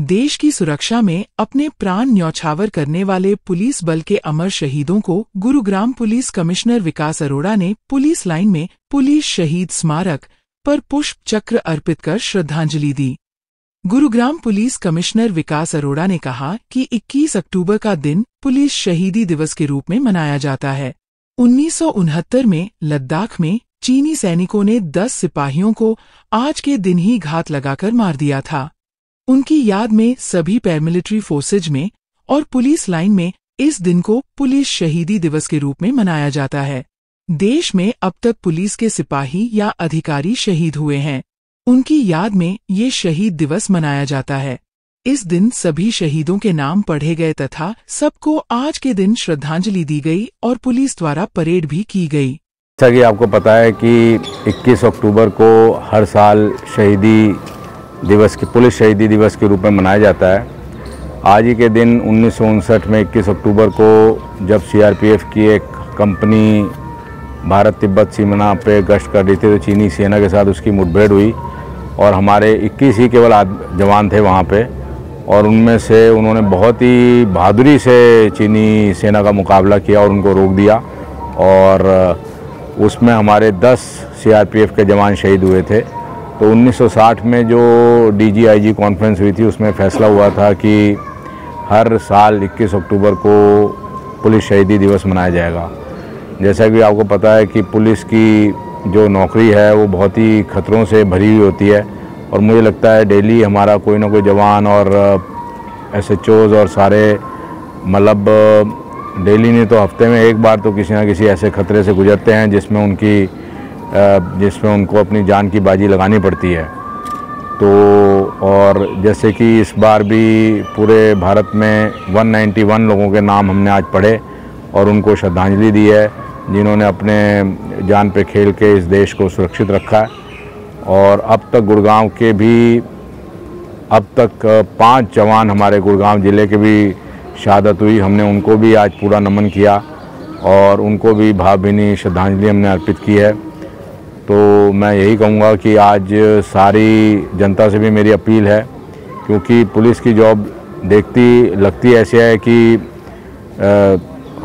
देश की सुरक्षा में अपने प्राण न्यौछावर करने वाले पुलिस बल के अमर शहीदों को गुरुग्राम पुलिस कमिश्नर विकास अरोड़ा ने पुलिस लाइन में पुलिस शहीद स्मारक पर पुष्प चक्र अर्पित कर श्रद्धांजलि दी। गुरुग्राम पुलिस कमिश्नर विकास अरोड़ा ने कहा कि 21 अक्टूबर का दिन पुलिस शहीदी दिवस के रूप में मनाया जाता है। 1969 में लद्दाख में चीनी सैनिकों ने 10 सिपाहियों को आज के दिन ही घात लगाकर मार दिया था। उनकी याद में सभी पैरामिलिट्री फोर्सेज में और पुलिस लाइन में इस दिन को पुलिस शहीदी दिवस के रूप में मनाया जाता है। देश में अब तक पुलिस के सिपाही या अधिकारी शहीद हुए हैं। उनकी याद में ये शहीद दिवस मनाया जाता है। इस दिन सभी शहीदों के नाम पढ़े गए तथा सबको आज के दिन श्रद्धांजलि दी गई और पुलिस द्वारा परेड भी की गई। जैसा कि आपको पता है कि 21 अक्टूबर को हर साल शहीदी दिवस के पुलिस शहीदी दिवस के रूप में मनाया जाता है। आज ही के दिन 1959 में 21 अक्टूबर को जब सीआरपीएफ की एक कंपनी भारत तिब्बत सीमा पे गश्त कर रही थी तो चीनी सेना के साथ उसकी मुठभेड़ हुई और हमारे 21 ही केवल जवान थे वहाँ पे और उनमें से उन्होंने बहुत ही बहादुरी से चीनी सेना का मुकाबला किया और उनको रोक दिया और उसमें हमारे 10 सीआरपीएफ के जवान शहीद हुए थे। तो 1960 में जो डीजीआईजी कॉन्फ्रेंस हुई थी उसमें फैसला हुआ था कि हर साल 21 अक्टूबर को पुलिस शहीदी दिवस मनाया जाएगा। जैसा कि आपको पता है कि पुलिस की जो नौकरी है वो बहुत ही खतरों से भरी हुई होती है और मुझे लगता है डेली हमारा कोई ना कोई जवान और एसएचओज और सारे मतलब डेली नहीं तो हफ्ते में एक बार तो किसी ना किसी ऐसे खतरे से गुजरते हैं जिसमें उनको अपनी जान की बाजी लगानी पड़ती है। तो और जैसे कि इस बार भी पूरे भारत में 191 लोगों के नाम हमने आज पढ़े और उनको श्रद्धांजलि दी है जिन्होंने अपने जान पे खेल के इस देश को सुरक्षित रखा है। और अब तक गुड़गांव के भी अब तक 5 जवान हमारे गुड़गांव ज़िले के भी शहादत हुई। हमने उनको भी आज पूरा नमन किया और उनको भी भावभीनी श्रद्धांजलि हमने अर्पित की है। तो मैं यही कहूँगा कि आज सारी जनता से भी मेरी अपील है क्योंकि पुलिस की जॉब लगती ऐसी है कि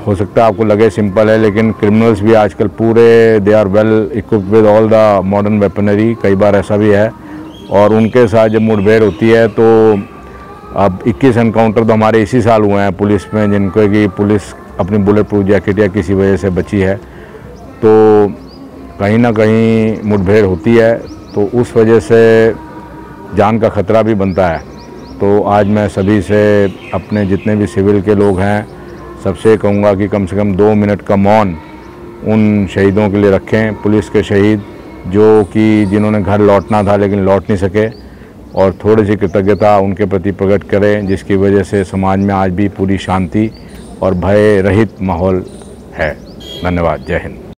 हो सकता है आपको लगे सिंपल है लेकिन क्रिमिनल्स भी आजकल पूरे they are well equipped with all the modern weaponry. कई बार ऐसा भी है और उनके साथ जब मुठभेड़ होती है तो अब 21 एनकाउंटर तो हमारे इसी साल हुए हैं पुलिस में जिनको कि पुलिस अपनी बुलेट प्रूफ जैकेट या किसी वजह से बची है। तो कहीं ना कहीं मुठभेड़ होती है तो उस वजह से जान का खतरा भी बनता है। तो आज मैं सभी से अपने जितने भी सिविल के लोग हैं सबसे कहूँगा कि कम से कम 2 मिनट का मौन उन शहीदों के लिए रखें। पुलिस के शहीद जो कि जिन्होंने घर लौटना था लेकिन लौट नहीं सके और थोड़ी सी कृतज्ञता उनके प्रति प्रकट करें जिसकी वजह से समाज में आज भी पूरी शांति और भय रहित माहौल है। धन्यवाद। जय हिंद।